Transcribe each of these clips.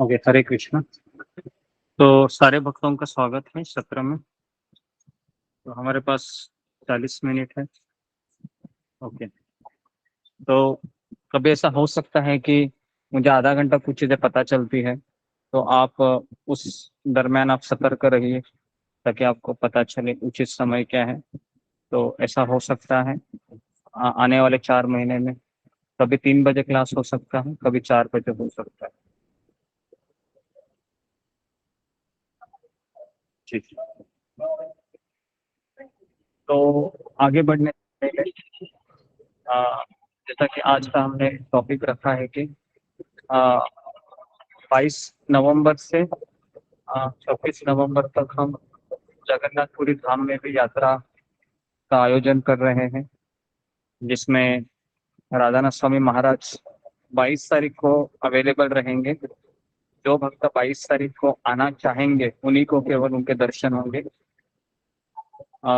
Okay, हरे कृष्णा। तो सारे भक्तों का स्वागत है इस सत्र में। तो हमारे पास 40 मिनट है। ओके, तो कभी ऐसा हो सकता है कि मुझे आधा घंटा कुछ चीज़ें पता चलती है, तो आप उस दरमियान आप सतर्क रहिए ताकि आपको पता चले उचित समय क्या है। तो ऐसा हो सकता है आने वाले 4 महीने में कभी 3 बजे क्लास हो सकता है, कभी 4 बजे हो सकता है। जी, तो आगे बढ़ने से पहले अ, जैसा कि आज का हमने टॉपिक रखा है कि 22 नवंबर से 26 नवंबर तक हम जगन्नाथपुरी धाम में भी यात्रा का आयोजन कर रहे हैं, जिसमें राधानाथ स्वामी महाराज 22 तारीख को अवेलेबल रहेंगे। जो भक्त 22 तारीख को आना चाहेंगे उन्हीं को केवल उनके दर्शन होंगे।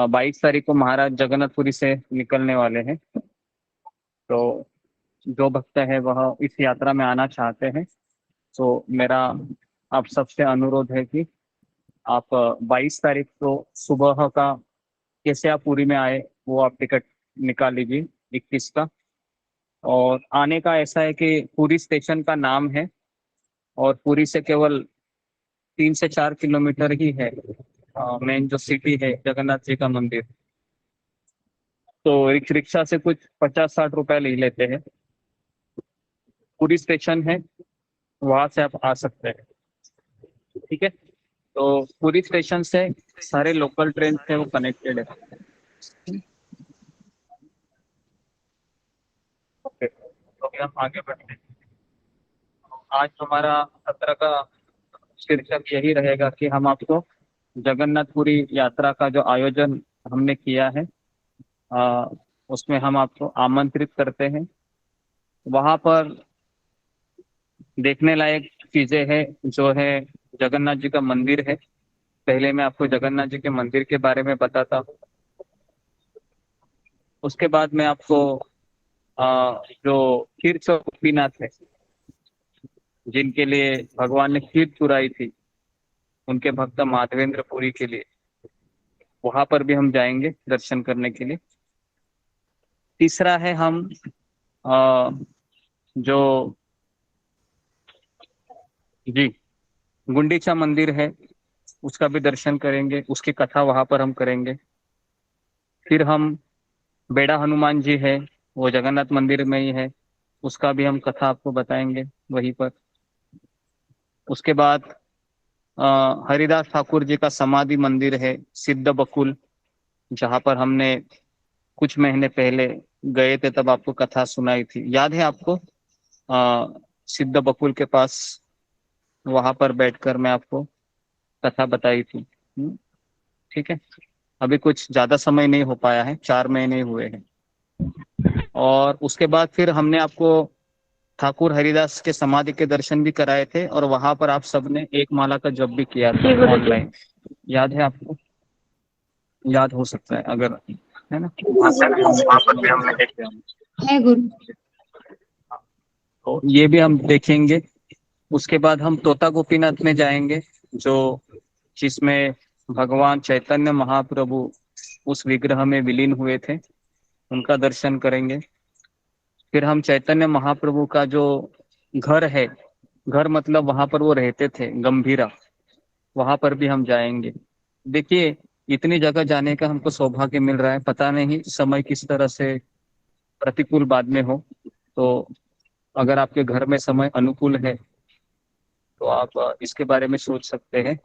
22 तारीख को महाराज जगन्नाथपुरी से निकलने वाले हैं, तो जो भक्त है वह इस यात्रा में आना चाहते हैं, तो मेरा आप सबसे अनुरोध है कि आप 22 तारीख को सुबह का कैसे आप पुरी में आए वो आप टिकट निकाल लीजिए 21 का। और आने का ऐसा है कि पुरी स्टेशन का नाम है और पुरी से केवल 3 से 4 किलोमीटर ही है मेन जो सिटी है जगन्नाथ जी का मंदिर। तो रिक्शा से कुछ 50-60 रुपए ले लेते हैं। पुरी स्टेशन है, वहां से आप आ सकते हैं। ठीक है, तो पुरी स्टेशन से सारे लोकल ट्रेन से वो कनेक्टेड है। ओके, तो अभी हम आगे बढ़ते हैं। आज हमारा सत्र का शीर्षक यही रहेगा कि हम आपको जगन्नाथपुरी यात्रा का जो आयोजन हमने किया है, आ, उसमें हम आपको आमंत्रित करते हैं। वहां पर देखने लायक चीजें हैं, जो है जगन्नाथ जी का मंदिर है। पहले मैं आपको जगन्नाथ जी के मंदिर के बारे में बताता हूँ। उसके बाद मैं आपको जो खीर गोपीनाथ है, जिनके लिए भगवान ने खीर चुराई थी, उनके भक्त माधवेंद्र पुरी के लिए वहां पर भी हम जाएंगे दर्शन करने के लिए। तीसरा है हम अ, जो जी गुंडीचा मंदिर है, उसका भी दर्शन करेंगे, उसकी कथा वहां पर हम करेंगे। फिर हम बेड़ा हनुमान जी है, वो जगन्नाथ मंदिर में ही है, उसका भी हम कथा आपको बताएंगे वहीं पर। उसके बाद हरिदास ठाकुर जी का समाधि मंदिर है सिद्ध बकुल, जहाँ पर हमने कुछ महीने पहले गए थे, तब आपको कथा सुनाई थी, याद है आपको? सिद्ध बकुल के पास वहां पर बैठकर मैं आपको कथा बताई थी। ठीक है, अभी कुछ ज्यादा समय नहीं हो पाया है, 4 महीने हुए हैं। और उसके बाद फिर हमने आपको ठाकुर हरिदास के समाधि के दर्शन भी कराए थे, और वहां पर आप सबने एक माला का जप भी किया था ऑनलाइन, याद है आपको? याद हो सकता है अगर, है ना? वहाँ पर भी हमने है गुरु। तो ये भी हम देखेंगे। उसके बाद हम तोता गोपीनाथ में जाएंगे, जो जिसमें भगवान चैतन्य महाप्रभु उस विग्रह में विलीन हुए थे, उनका दर्शन करेंगे। फिर हम चैतन्य महाप्रभु का जो घर है, घर मतलब वहां पर वो रहते थे, गंभीरा, वहां पर भी हम जाएंगे। देखिए, इतनी जगह जाने का हमको सौभाग्य मिल रहा है, पता नहीं समय किस तरह से प्रतिकूल बाद में हो। तो अगर आपके घर में समय अनुकूल है तो आप इसके बारे में सोच सकते हैं,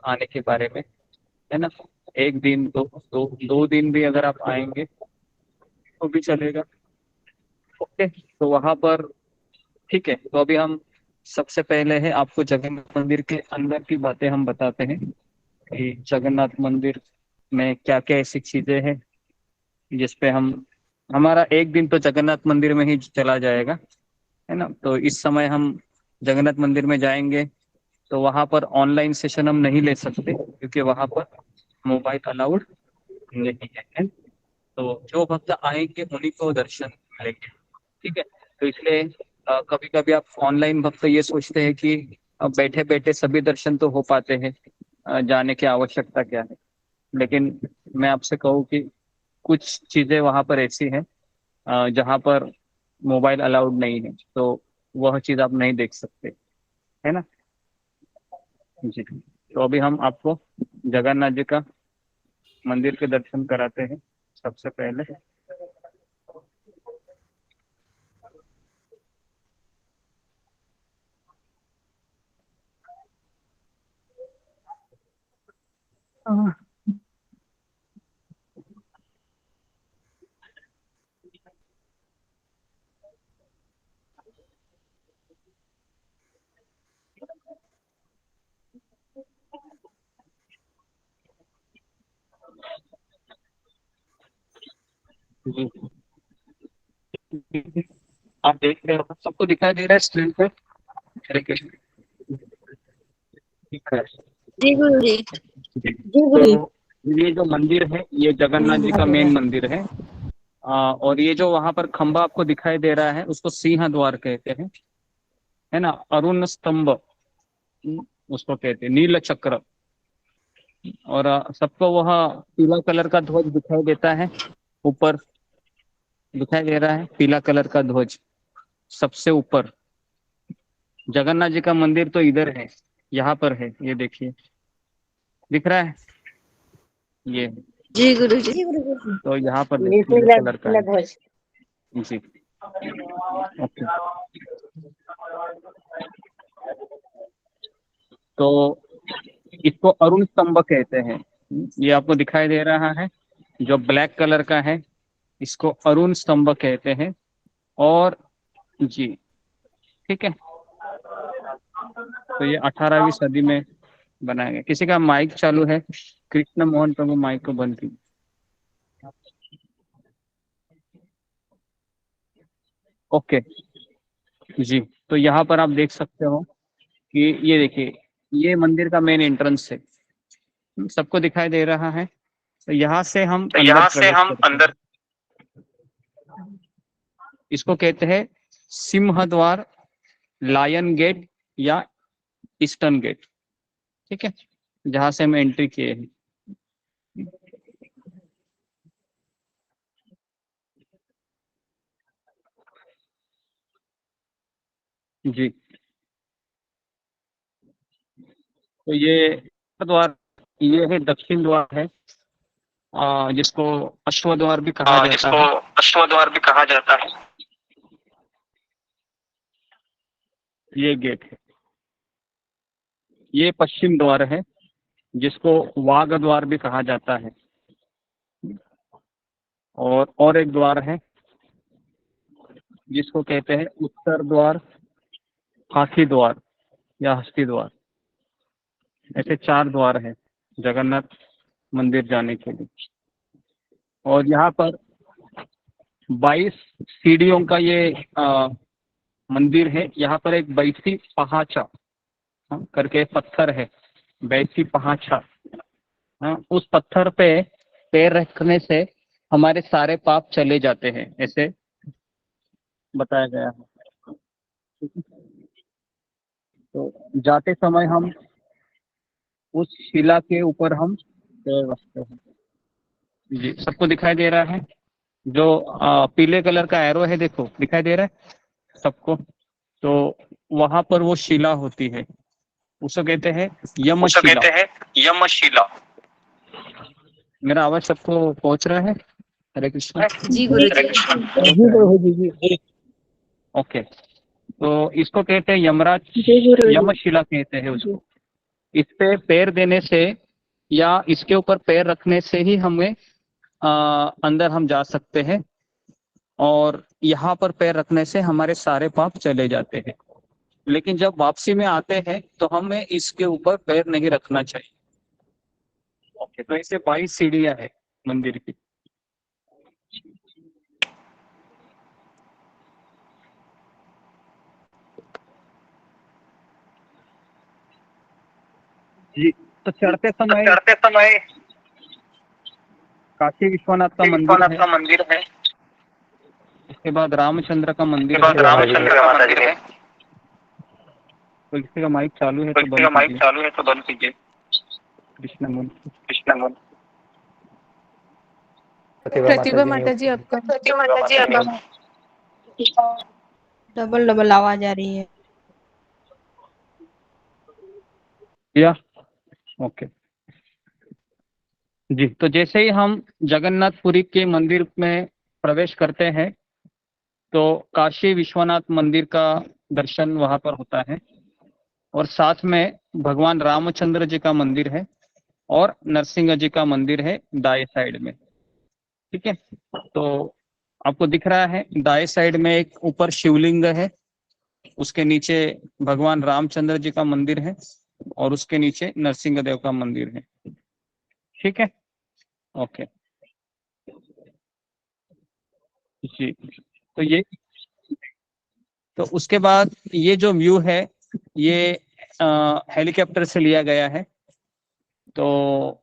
आने के बारे में, है ना? एक दिन, 2 दिन भी अगर आप आएंगे तो भी चलेगा। ओके, तो वहां पर ठीक है। तो अभी हम सबसे पहले है आपको जगन्नाथ मंदिर के अंदर की बातें हम बताते हैं कि जगन्नाथ मंदिर में क्या क्या ऐसी चीजें हैं जिसपे हम, हमारा एक दिन तो जगन्नाथ मंदिर में ही चला जाएगा, है ना? तो इस समय हम जगन्नाथ मंदिर में जाएंगे, तो वहां पर ऑनलाइन सेशन हम नहीं ले सकते क्योंकि वहां पर मोबाइल अलाउड नहीं है। तो जो भक्त आएंगे उन्हीं को दर्शन मिलेंगे। ठीक है, तो इसलिए कभी कभी आप ऑनलाइन भक्त ये सोचते हैं कि अब बैठे बैठे सभी दर्शन तो हो पाते हैं, जाने की आवश्यकता क्या है। लेकिन मैं आपसे कहूँ कि कुछ चीजें वहां पर ऐसी हैं जहां पर मोबाइल अलाउड नहीं है, तो वह चीज आप नहीं देख सकते, है ना। जी, तो अभी हम आपको जगन्नाथ जी का मंदिर के दर्शन कराते हैं सबसे पहले। जी, आप देख रहे हो, सबको दिखाई दे रहा है स्क्रीन पे। हरे कृष्ण। ठीक है। जी गुरु जी। जी गुरु जी। तो ये जो मंदिर है ये जगन्नाथ जी का मेन मंदिर है। और ये जो वहां पर खंबा आपको दिखाई दे रहा है उसको सिंह द्वार कहते हैं, है ना। अरुण स्तंभ उसको कहते हैं, नील चक्र। और सबको वह पीला कलर का ध्वज दिखाई देता है ऊपर, दिखाई दे रहा है पीला कलर का ध्वज सबसे ऊपर। जगन्नाथ जी का मंदिर तो इधर है, यहाँ पर है, ये देखिए दिख रहा है ये। जी गुरु जी। तो यहाँ पर ये देखिए पीले पीला कलर का पीला है। ध्वज। जी, ओके। तो इसको अरुण स्तंभ कहते हैं। ये आपको दिखाई दे रहा है जो ब्लैक कलर का है, इसको अरुण स्तंभ कहते हैं। और जी, ठीक है। तो ये 18वीं सदी में बनाया गया। किसी का माइक चालू है? कृष्ण मोहन प्रभु माइक को बंद कीजिए। ओके जी, तो यहाँ पर आप देख सकते हो कि ये देखिए, ये मंदिर का मेन एंट्रेंस है, सबको दिखाई दे रहा है। तो यहाँ से हम तो अंदर यहाँ से प्रवेश हम करते हैं। अंदर। इसको कहते हैं सिंह द्वार, लायन गेट या ईस्टर्न गेट, ठीक है, जहां से हम एंट्री किए हैं। जी, तो ये द्वार, ये है दक्षिण द्वार है, जिसको अश्व द्वार भी कहा जाता जिसको है। अश्व द्वार भी कहा जाता है। ये गेट है। ये पश्चिम द्वार है, जिसको वाघ द्वार भी कहा जाता है। और एक द्वार है जिसको कहते हैं उत्तर द्वार, हाथी द्वार या हस्ती द्वार। ऐसे 4 द्वार हैं जगन्नाथ मंदिर जाने के लिए। और यहाँ पर 22 सीढ़ियों का ये मंदिर है। यहाँ पर एक बैठी पहाचा, करके पत्थर है, बैठी पहाचा। उस पत्थर पे पैर रखने से हमारे सारे पाप चले जाते हैं, ऐसे बताया गया है। तो जाते समय हम उस शिला के ऊपर हम पैर रखते हैं। जी, सबको दिखाई दे रहा है जो पीले कलर का एरो है, देखो दिखाई दे रहा है सबको। तो वहां पर वो शिला होती है, उसको कहते हैं उसे यमशिला। कहते हैं यमशिला। मेरा आवाज सबको पहुंच रहा है? हरे कृष्ण। जी गुरु जी। जी प्रभु जी, जी। ओके, तो इसको कहते हैं यमराज, जी गुरु जी। यमशिला कहते हैं उसको। इस पे पैर देने से या इसके ऊपर पैर रखने से ही हमें अंदर हम जा सकते हैं, और यहाँ पर पैर रखने से हमारे सारे पाप चले जाते हैं। लेकिन जब वापसी में आते हैं तो हमें इसके ऊपर पैर नहीं रखना चाहिए। ओके, तो ऐसे 22 सीढ़ियां है मंदिर की। जी, तो तो चढ़ते समय काशी विश्वनाथ का मंदिर विश्वनाथ है। का मंदिर है। उसके बाद रामचंद्र का मंदिर बाद रामचंद्र का मंदिर है। तो किसी का माइक चालू है तो तो किसी बंद का माइक कीजिए। चालू है तो बंद कीजिए। कृष्ण प्रतिभा माता जी आपका डबल डबल आवाज आ रही है। या ओके जी। तो जैसे ही हम जगन्नाथपुरी के मंदिर में प्रवेश करते हैं तो काशी विश्वनाथ मंदिर का दर्शन वहां पर होता है और साथ में भगवान रामचंद्र जी का मंदिर है और नरसिंह जी का मंदिर है दाएं साइड में। ठीक है, तो आपको दिख रहा है दाएं साइड में एक ऊपर शिवलिंग है, उसके नीचे भगवान रामचंद्र जी का मंदिर है और उसके नीचे नरसिंह देव का मंदिर है। ठीक है, ओके जी। तो ये, तो उसके बाद ये जो व्यू है ये हेलीकॉप्टर से लिया गया है। तो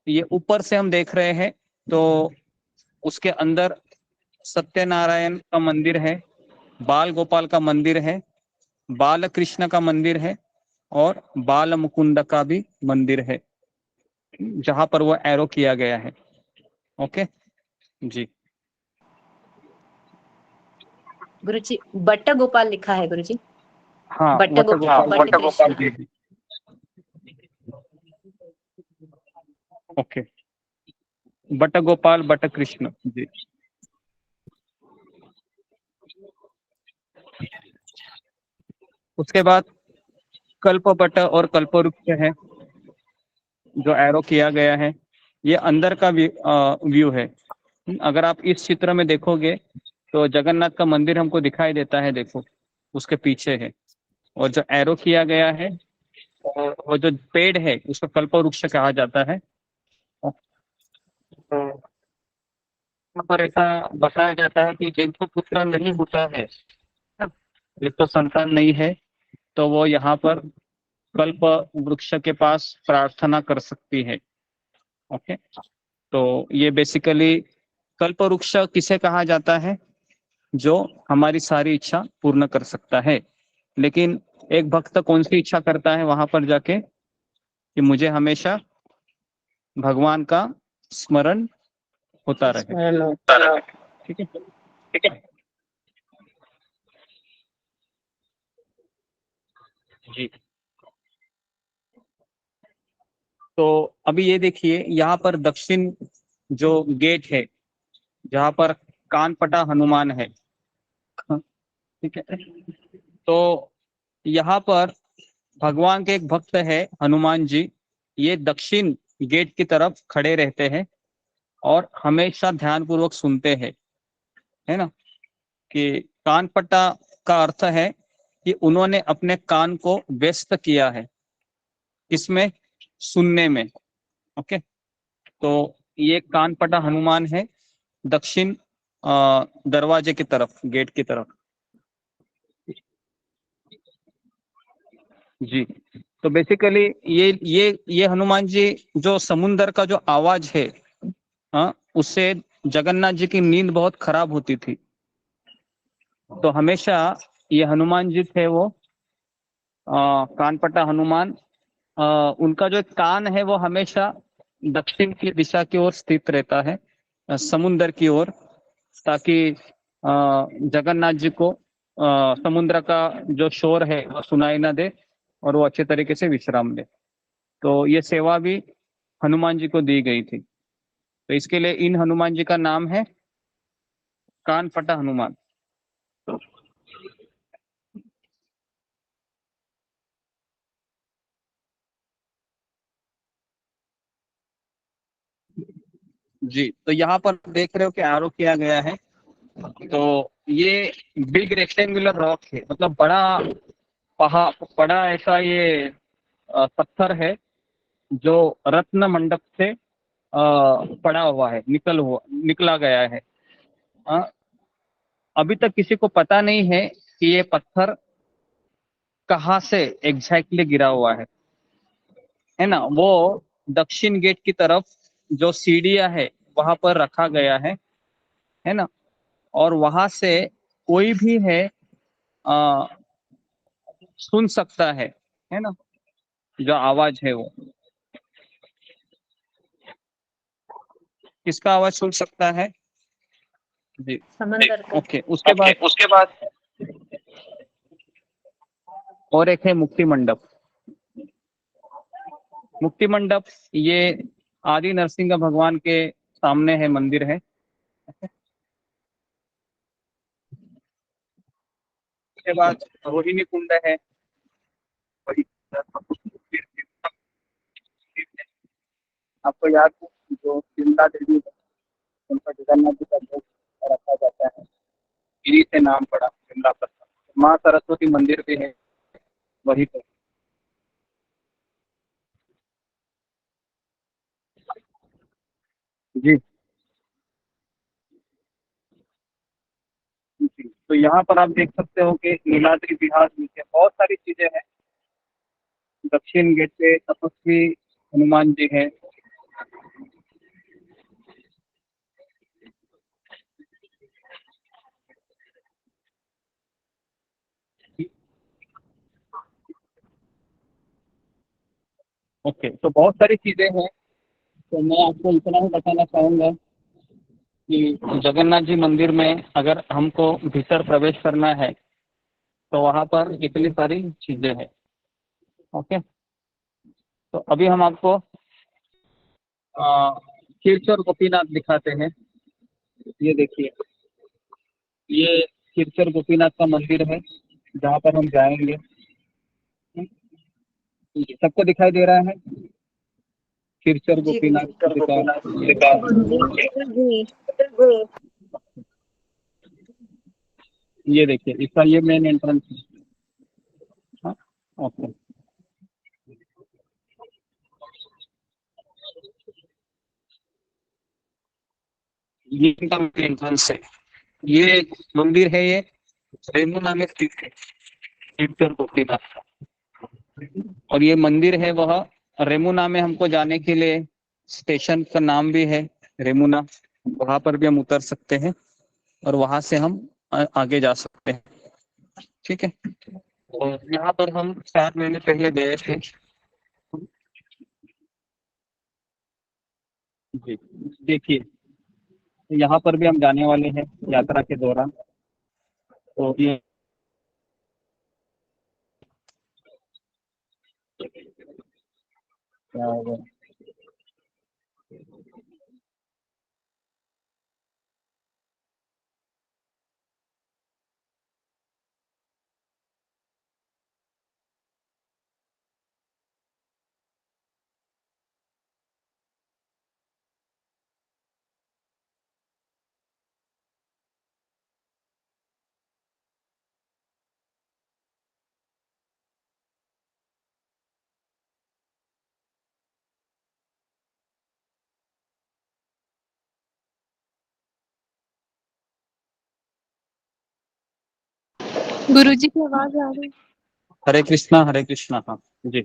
ये ऊपर से हम देख रहे हैं तो उसके अंदर सत्यनारायण का मंदिर है, बाल गोपाल का मंदिर है, बाल कृष्ण का मंदिर है और बाल मुकुंद का भी मंदिर है जहां पर वो एरो किया गया है। ओके जी। गुरुजी बट्ट गोपाल लिखा है गुरुजी। हाँ बट्ट बट्ट गोपाल, गोपाल, बट्ट गोपाल। जी जी। ओके, बट्ट गोपाल बट्ट कृष्ण जी। उसके बाद कल्पवट और कल्पवृक्ष है जो एरो किया गया है, ये अंदर का व्यू है। अगर आप इस चित्र में देखोगे तो जगन्नाथ का मंदिर हमको दिखाई देता है, देखो उसके पीछे है, और जो एरो किया गया है और वो जो पेड़ है उसको कल्पवृक्ष कहा जाता है। तो यहाँ पर ऐसा बताया जाता है कि जिनको पुत्र नहीं होता है, जिसको संतान नहीं है, तो वो यहाँ पर कल्प वृक्ष के पास प्रार्थना कर सकती है। ओके, तो ये बेसिकली कल्प वृक्ष किसे कहा जाता है? जो हमारी सारी इच्छा पूर्ण कर सकता है। लेकिन एक भक्त कौन सी इच्छा करता है वहां पर जाके कि मुझे हमेशा भगवान का स्मरण होता रहे। ठीक है, ठीक है। जी। तो अभी ये देखिए यहाँ पर दक्षिण जो गेट है जहाँ पर कानपटा हनुमान है, ठीक है, तो यहाँ पर भगवान के एक भक्त है हनुमान जी, ये दक्षिण गेट की तरफ खड़े रहते हैं और हमेशा ध्यान पूर्वक सुनते हैं, है ना। कि कानपटा का अर्थ है कि उन्होंने अपने कान को व्यस्त किया है, इसमें सुनने में। ओके, तो ये कानपटा हनुमान है दक्षिण दरवाजे की तरफ, गेट की तरफ। जी, तो बेसिकली ये हनुमान जी जो समुंदर का जो आवाज है, हाँ, उससे जगन्नाथ जी की नींद बहुत खराब होती थी। तो हमेशा ये हनुमान जी थे वो कानपटा हनुमान, उनका जो कान है वो हमेशा दक्षिण की दिशा की ओर स्थित रहता है, समुंदर की ओर, ताकि जगन्नाथ जी को समुद्र का जो शोर है वो सुनाई ना दे और वो अच्छे तरीके से विश्राम ले। तो ये सेवा भी हनुमान जी को दी गई थी, तो इसके लिए इन हनुमान जी का नाम है कानपटा हनुमान। जी, तो यहाँ पर देख रहे हो कि आरोप किया गया है। तो ये बिग रेक्टेंगुलर रॉक है, मतलब बड़ा पहाड़, बड़ा ऐसा ये पत्थर है जो रत्न मंडप से पड़ा हुआ है, निकला गया है। अ, अभी तक किसी को पता नहीं है कि ये पत्थर कहाँ से एग्जैक्टली गिरा हुआ है ना। वो दक्षिण गेट की तरफ जो सीढ़ियां है वहां पर रखा गया है ना, और वहां से कोई भी है आ, सुन सकता है ना, जो आवाज है वो किसका आवाज सुन सकता है जी। समंदर का। ओके, उसके बाद और एक है मुक्ति मंडप। मुक्ति मंडप ये आदि नरसिंह भगवान के सामने है, मंदिर है। उसके बाद रोहिणी कुंड है। आपको याद है जो शिमला देवी है, उनका जगन्नाथ जी का भोग रखा जाता है, इन्हीं से नाम पड़ा शिमला पर। माँ सरस्वती मंदिर भी है वहीं पर। जी जी। तो यहाँ पर आप देख सकते हो कि नीलाद्रि विहार नीचे बहुत सारी चीजें हैं। दक्षिण गेट पे तपस्वी हनुमान जी है। ओके, तो बहुत सारी चीजें हैं। तो मैं आपको इतना ही बताना चाहूंगा कि जगन्नाथ जी मंदिर में अगर हमको भीतर प्रवेश करना है तो वहां पर इतनी सारी चीजें हैं। ओके, तो अभी हम आपको खीरचोर गोपीनाथ दिखाते हैं। ये देखिए, ये खीरचोर गोपीनाथ का मंदिर है जहाँ पर हम जाएंगे। सबको दिखाई दे रहा है खीरचोर जी गुरुजी। गोपीनाथ जी का। गुरुजी। ये देखिए, इसका ये मेन एंट्रेंस है। हाँ, ओके। ये इनका मेन एंट्रेंस है। ये मंदिर है, ये रेमुना में स्थित है, खीरचोर गोपीनाथ। और ये मंदिर है वह रेमुना में। हमको जाने के लिए स्टेशन का नाम भी है रेमुना, वहां पर भी हम उतर सकते हैं और वहां से हम आगे जा सकते हैं। ठीक है, और यहाँ पर हम 4 महीने पहले गए थे। जी देखिए, यहाँ पर भी हम जाने वाले हैं यात्रा के दौरान। तो ये क्या होगा? गुरुजी की आवाज आ रही है। हरे कृष्णा, हरे कृष्णा। हाँ जी,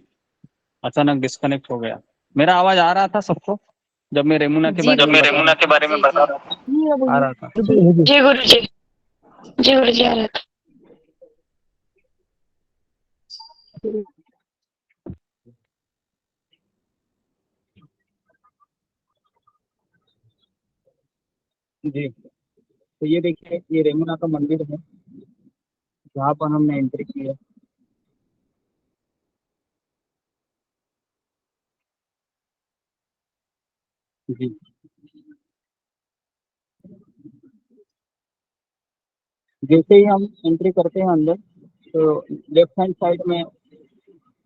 अचानक डिस्कनेक्ट हो गया। मेरा आवाज आ रहा था सबको जब मैं रेमुना के जी बारे जब में मैं बता रेमुना रहा के बारे में बता रहा था। था, आ रहा था। जी गुरुजी। जी गुरुजी आ रहा था। जी, तो ये देखिए, ये रेमुना का मंदिर है जहाँ पर हमने एंट्री की है। जी, जैसे ही हम एंट्री करते हैं अंदर, तो लेफ्ट हैंड साइड में,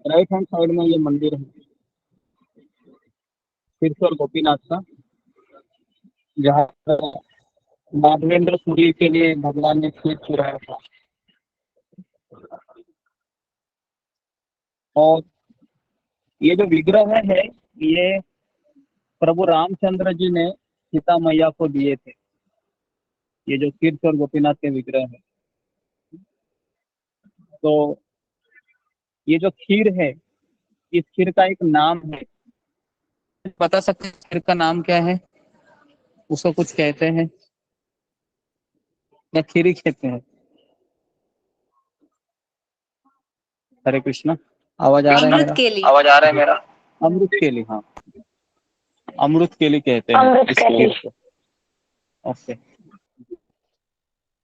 राइट हैंड साइड में ये मंदिर है सिरसौर गोपीनाथ का, जहाँ पर माधवेंद्र सूरी के लिए भगवान ने खीर चुराया था। और ये जो विग्रह है, ये प्रभु रामचंद्र जी ने सीता मैया को दिए थे। ये जो सिरसौर गोपीनाथ के विग्रह है, तो ये जो खीर है, इस खीर का एक नाम है। बता सकते हैं खीर का नाम क्या है? उसको कुछ कहते हैं या खीर ही कहते हैं? हरे कृष्णा। आवाज आ रहा है अमृत मेरा? केली। आवाज आ रहा है मेरा? अमृत केली, हाँ, अमृत केली कहते हैं अमृत इस केली। खीर को। ओके,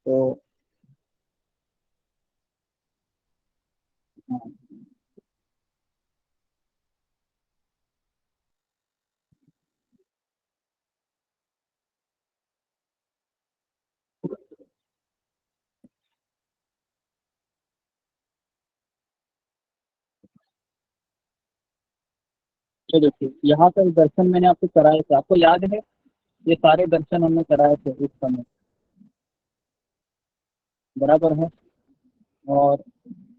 तो हाँ, तो देखिए यहाँ पर दर्शन मैंने आपको कराए थे, आपको याद है? ये सारे दर्शन हमने कराए थे उस समय, बराबर है। और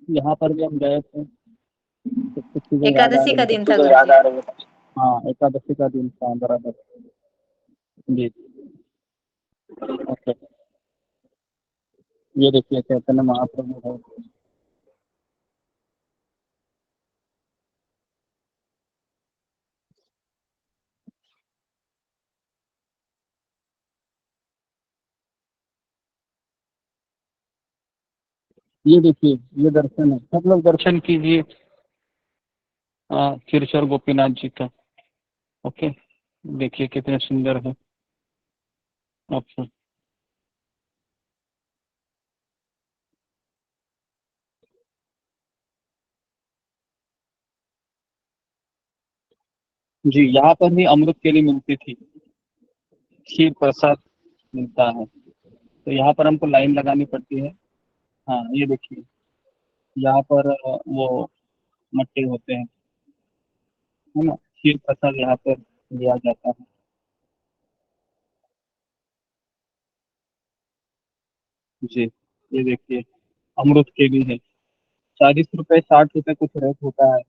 यहाँ पर भी हम गए थे, कुछ कुछ चीजें याद आ एकादशी रही का है। दिन था तो याद गुरुजी। आ रही है। हाँ, एकादशी का दिन था, बराबर। जी, ओके। ये देखिए चैतन्य महाप्रभु है। ये देखिए, ये दर्शन है, सब लोग दर्शन कीजिए खीरचोर गोपीनाथ जी का। ओके, देखिए कितने सुंदर है। अच्छा, जी, यहाँ पर भी अमृत केली मिलती थी, खीर प्रसाद मिलता है, तो यहाँ पर हमको लाइन लगानी पड़ती है। हाँ, ये देखिए, यहाँ पर वो मट्टे होते हैं, है ना, खीर प्रसाद यहाँ पर लिया जाता है। जी, ये देखिए, अमृत केली है, 40 रुपए 60 रुपए कुछ रेट होता है।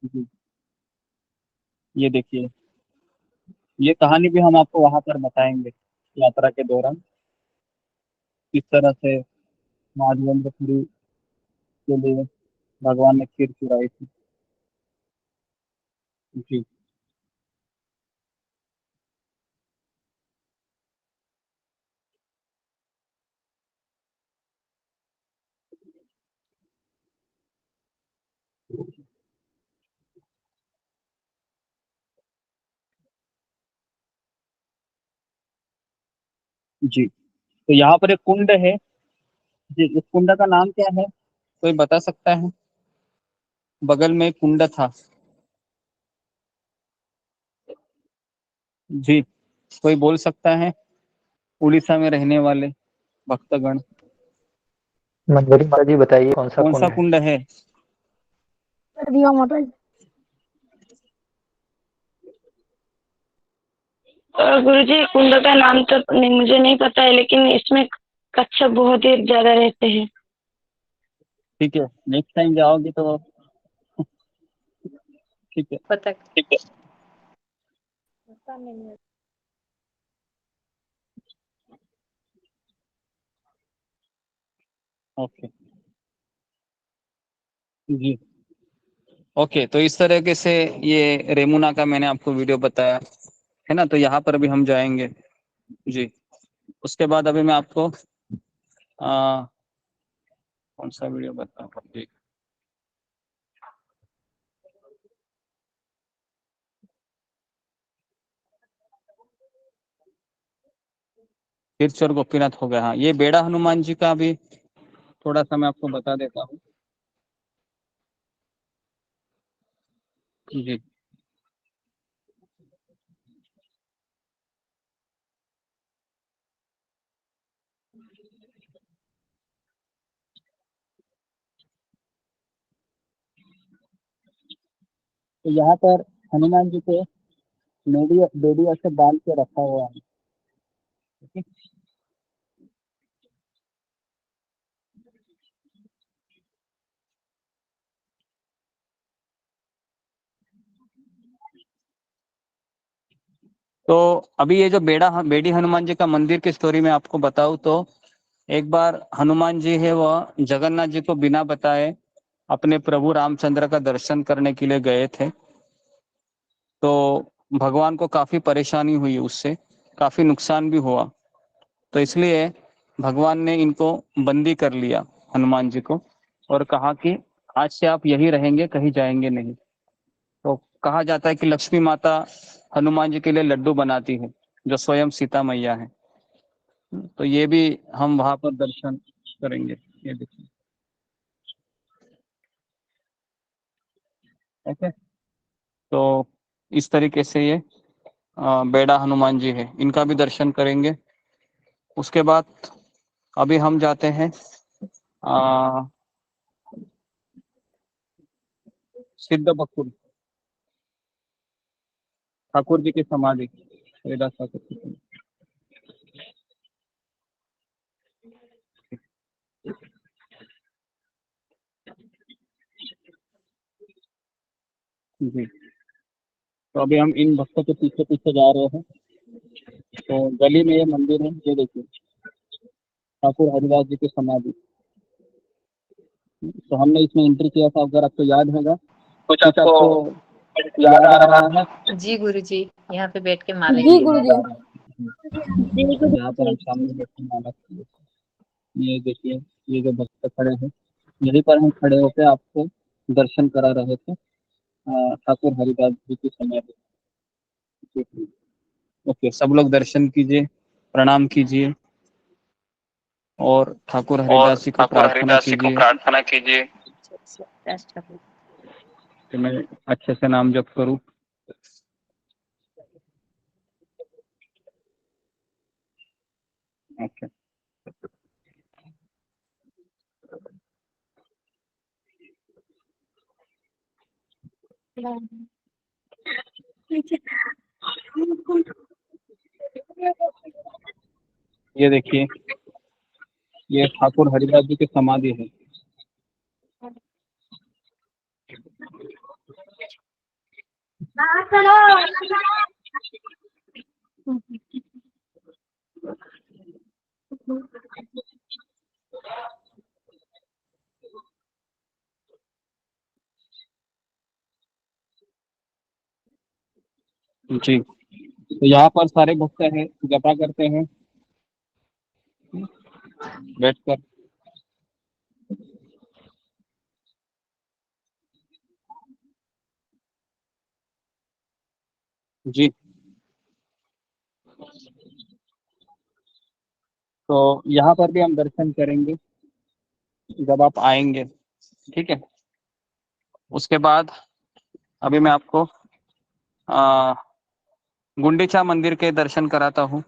जी, ये देखिए, ये कहानी भी हम आपको वहां पर बताएंगे यात्रा के दौरान, किस तरह से महादेवेंद्रपुरी के लिए भगवान ने खीर चुराई थी। जी, जी, तो यहाँ पर एक कुंड है। जी, इस कुंड का नाम क्या है, कोई बता सकता है? बगल में एक कुंड था। जी, कोई बोल सकता है? उड़ीसा में रहने वाले भक्तगण, मंजरी माता जी बताइए कौन सा कौन सा कुंड है। कुंड है? दिया माता जी। गुरुजी कुंड का नाम तो नहीं, मुझे नहीं पता है, लेकिन इसमें कच्छप बहुत ही ज्यादा रहते हैं। ठीक है, नेक्स्ट टाइम जाओगे तो ठीक है। पता। ठीक है। ओके, जी, ओके, तो इस तरीके से ये रेमुना का मैंने आपको वीडियो बताया, है ना, तो यहाँ पर भी हम जाएंगे। जी, उसके बाद अभी मैं आपको आ, कौन सा वीडियो बताऊँ? जी, खीरचोर गोपीनाथ हो गया। हाँ, ये बेड़ा हनुमान जी का भी थोड़ा सा मैं आपको बता देता हूँ। जी, तो यहाँ पर हनुमान जी को बेड़िया बेड़िया से बांध के रखा हुआ है। ठीक है? तो अभी ये जो बेड़ी हनुमान जी का मंदिर की स्टोरी में आपको बताऊं तो एक बार हनुमान जी है वह जगन्नाथ जी को बिना बताए अपने प्रभु रामचंद्र का दर्शन करने के लिए गए थे। तो भगवान को काफी परेशानी हुई, उससे काफी नुकसान भी हुआ, तो इसलिए भगवान ने इनको बंदी कर लिया, हनुमान जी को, और कहा कि आज से आप यही रहेंगे, कहीं जाएंगे नहीं। तो कहा जाता है कि लक्ष्मी माता हनुमान जी के लिए लड्डू बनाती है, जो स्वयं सीता मैया है। तो ये भी हम वहां पर दर्शन करेंगे। ये देखिए, ओके। तो इस तरीके से ये बेड़ा हनुमान जी है, इनका भी दर्शन करेंगे। उसके बाद अभी हम जाते हैं सिद्ध बकुल ठाकुर जी की समाधि, हरिदास ठाकुर की समाधि। जी, तो अभी हम इन भक्तों के पीछे पीछे जा रहे हैं। तो गली में ये मंदिर है, ये देखिए, ठाकुर हरिदास जी की समाधि। तो हमने इसमें एंट्री किया था, अगर आपको याद होगा, कुछ आपको याद आ रहा है? जी गुरुजी, यहाँ पे बैठ के माला जी किए थे। गुरुजी। यहाँ पर हम सामने बैठे माला किए थे। ये देखिए, ये जो भक्त खड़े हैं, यहीं पर हम खड़े होकर आपको दर्शन करा रहे थे ठाकुर हरिदास जी की समाधि। ओके, सब लोग दर्शन कीजिए, प्रणाम कीजिए और ठाकुर हरिदास जी को प्रार्थना कीजिए कि मैं अच्छे से नाम जप करूं। ओके, ये देखिए, ये ठाकुर हरिदास जी की समाधि है। जी, तो यहाँ पर सारे भक्त हैं, जपा करते हैं बैठकर। जी, तो यहाँ पर भी हम दर्शन करेंगे जब आप आएंगे, ठीक है। उसके बाद अभी मैं आपको आ, गुंडीचा मंदिर के दर्शन कराता हूँ।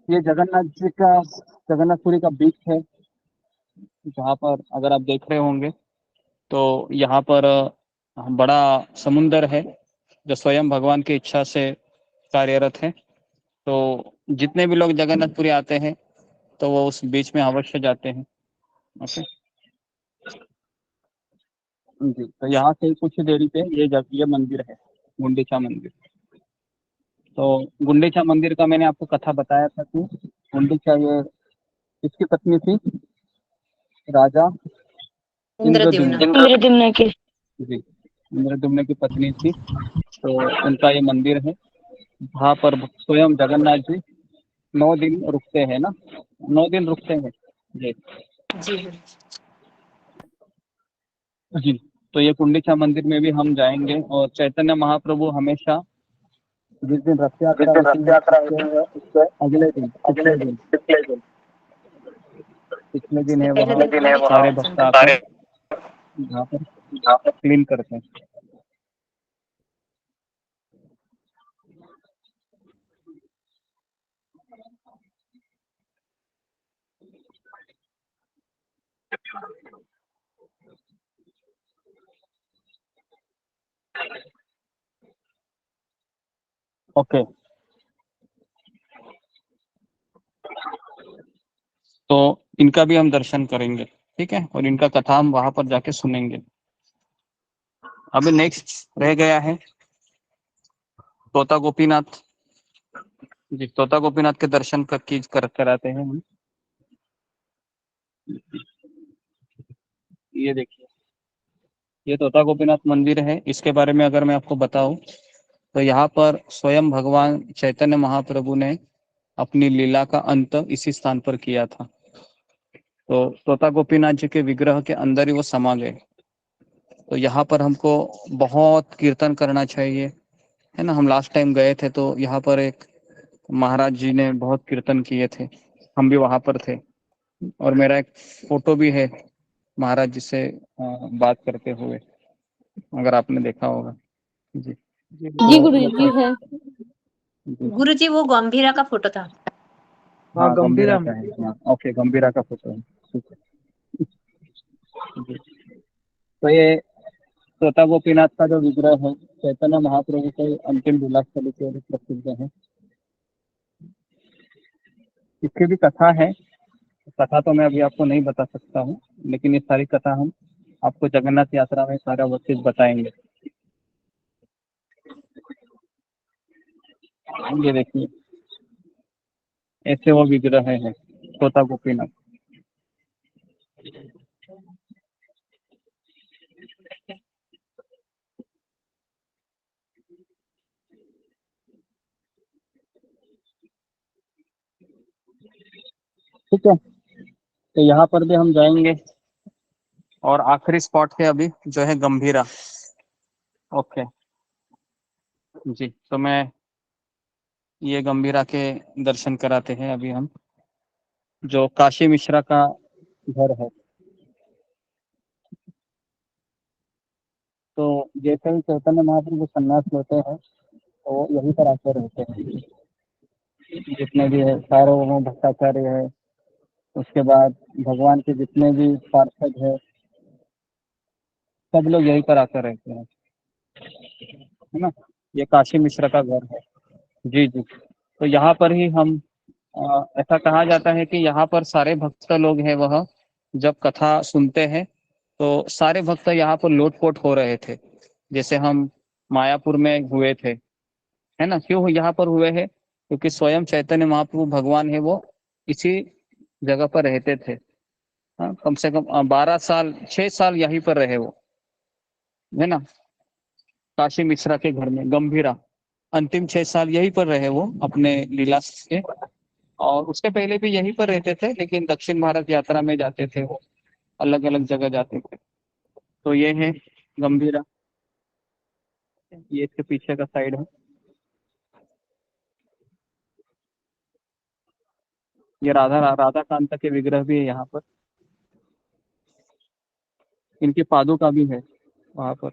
ये जगन्नाथपुरी का बीच है, जहाँ पर अगर आप देख रहे होंगे तो यहाँ पर बड़ा समुंदर है, जो स्वयं भगवान की इच्छा से कार्यरत है। तो जितने भी लोग जगन्नाथपुरी आते हैं तो वो उस बीच में अवश्य जाते हैं। ओके जी, तो यहाँ से कुछ देरी पे ये मंदिर है, गुंडीचा मंदिर। तो गुंडीचा मंदिर का मैंने आपको कथा बताया था कि गुंडीचा ये किसकी पत्नी थी? राजा इंद्रद्युम्न। इंद्रद्युम्न के। जी, इंद्रद्युम्न की पत्नी थी। तो उनका ये मंदिर है, वहाँ पर स्वयं जगन्नाथ जी 9 दिन रुकते हैं ना, 9 दिन रुकते हैं। जी जी गुरुजी। जी, तो ये कुंडीचा मंदिर में भी हम जाएंगे। और चैतन्य महाप्रभु हमेशा जिस दिन रथ यात्रा होती है उसके पिछले दिन इससे है पहले वहाँ दिन हम भी सारे दर्शन भक्त करते आकर हैं। यहाँ पर क्लीन करते हैं। ओके, तो इनका भी हम दर्शन करेंगे, ठीक है, और इनका कथा हम वहां पर जाके सुनेंगे। अभी नेक्स्ट रह गया है तोता गोपीनाथ। जी, तोता गोपीनाथ के दर्शन कराते हैं हम। ये देखिए, ये तोता गोपीनाथ मंदिर है। इसके बारे में अगर मैं आपको बताऊं तो यहाँ पर स्वयं भगवान चैतन्य महाप्रभु ने अपनी लीला का अंत इसी स्थान पर किया था। तो तोता गोपीनाथ जी के विग्रह के अंदर ही वो समा गए। तो यहाँ पर हमको बहुत कीर्तन करना चाहिए, है ना। हम लास्ट टाइम गए थे तो यहाँ पर एक महाराज जी ने बहुत कीर्तन किए थे, हम भी वहां पर थे। और मेरा एक फोटो भी है महाराज जी से बात करते हुए, अगर आपने देखा होगा। जी जी गुरु जी है। जी। गुरुजी वो गंभीरा का फोटो था। हाँ, गंभीरा का है। हाँ, ओके, गंभीरा का फोटो है। ठीक है। जी। तो ये तोता गोपीनाथ का जो विग्रह है चैतन्य महाप्रभु के अंतिम विलास के लिए प्रसिद्ध है। इसकी भी कथा है। कथा तो मैं अभी आपको नहीं बता सकता हूँ, लेकिन ये सारी कथा हम आपको जगन्नाथ यात्रा में सारा वो चीज बताएंगे। ये देखिए, ऐसे वो विग्रह है तोता गोपीनाथ। ठीक है, तो यहाँ पर भी हम जाएंगे। और आखिरी स्पॉट है अभी जो है गंभीरा। ओके जी, तो मैं ये गंभीरा के दर्शन कराते हैं अभी हम, जो काशी मिश्रा का घर है। तो जैसे ही चैतन्य महाप्रभु संन्यास लेते हैं तो वो यहीं पर आकर रहते हैं। जितने भी है सार्वभौम भट्टाचार्य है, उसके बाद भगवान के जितने भी पार्षद है सब लोग यहीं पर आकर रहते हैं, है ना। ये काशी मिश्रा का घर है। जी जी। तो यहाँ पर ही हम ऐसा कहा जाता है कि यहाँ पर सारे भक्त लोग हैं वह जब कथा सुनते हैं तो सारे भक्त यहाँ पर लोटपोट हो रहे थे, जैसे हम मायापुर में हुए थे, है ना। क्यों यहाँ पर हुए हैं? क्योंकि स्वयं चैतन्य महाप्रभु भगवान है वो इसी जगह पर रहते थे। हाँ, कम से कम 12 साल 6 साल यहीं पर रहे वो, है ना। काशी मिश्रा के घर में गंभीरा अंतिम 6 साल यहीं पर रहे वो अपने लीला के। और उसके पहले भी यहीं पर रहते थे, लेकिन दक्षिण भारत यात्रा में जाते थे वो, अलग अलग जगह जाते थे। तो ये है गंभीरा, ये इसके पीछे का साइड है। ये राधा कांता के विग्रह भी है यहाँ पर। इनकी पादुका भी है वहां पर।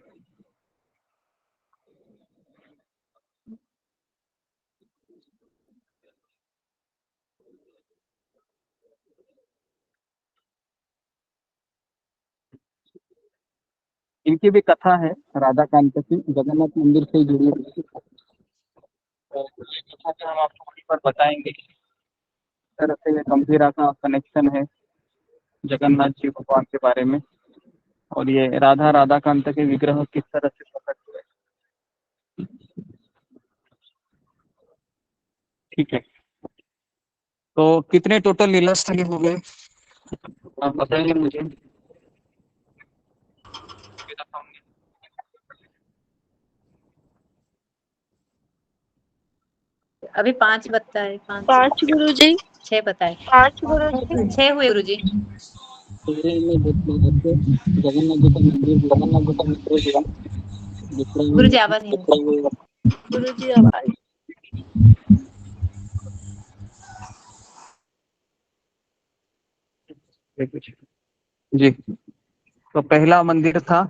इनकी भी कथा है राधा कांता की, जगन्नाथ मंदिर से जुड़ी हुई है। तो ये कथा जो हम आपको वहीं पर बताएंगे, इस तरह से ये गंभीरा का कनेक्शन है जगन्नाथ जी भगवान के बारे में। और ये राधा कांता के विग्रह किस तरह से प्रकट हुए। ठीक है, तो कितने टोटल लीला स्थली हो गए आप बताएंगे मुझे। अभी 5 बताए, 5 5 गुरु जी। 6 बताए, 5 गुरु जी। 6 हुए गुरुजी। जगन्नाथ जी का मंदिर हुआ, गुरुजी आवाज नहीं आ रही। गुरु जी आवाज। जी। तो पहला मंदिर था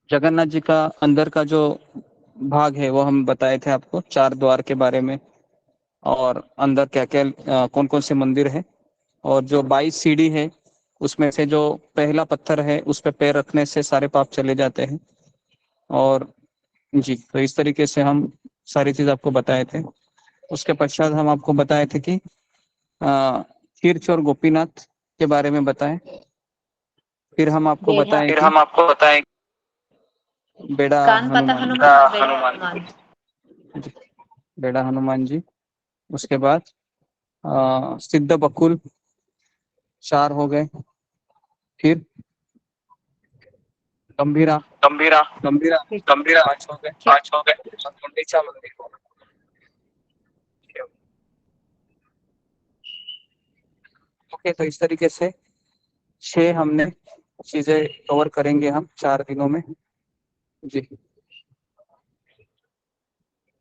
जगन्नाथ जी का अंदर का जो भाग है वो हम बताए थे आपको, 4 द्वार के बारे में, और अंदर क्या क्या कौन कौन से मंदिर है। और जो 22 सीढ़ी है उसमें से जो पहला पत्थर है उस पर पैर रखने से सारे पाप चले जाते हैं। और जी, तो इस तरीके से हम सारी चीज आपको बताए थे। उसके पश्चात हम आपको बताए थे कि तीर्थ और गोपीनाथ के बारे में बताएं। फिर हम आपको बेढ़ा, बताएं कि बेड़ा कान पता हनुमान हनुमान, बेढ़ा हनुमान। जी, बेड़ा हनुमान जी। उसके बाद सिद्ध बकुल 4 हो गए। फिर गंभीरा गंभीरा गंभीरा गंभीरा 5 हो गए। 5 हो गए। और गुंडीचा मंदिर हो गए। ओके, तो इस तरीके से 6 हमने चीजें कवर करेंगे हम 4 दिनों में जी।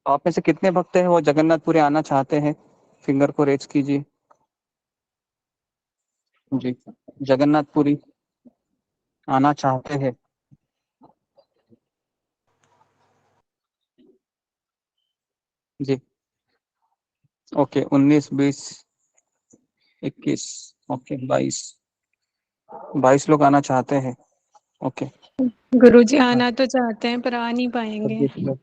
आप में से कितने भक्त हैं वो जगन्नाथपुरी आना चाहते हैं? फिंगर को रेज कीजिए जी। जगन्नाथपुरी आना चाहते हैं? जी ओके, 19, 20, 21, ओके 22 लोग आना चाहते हैं। ओके, गुरुजी आना तो चाहते हैं पर आ नहीं पाएंगे। 26 लोग।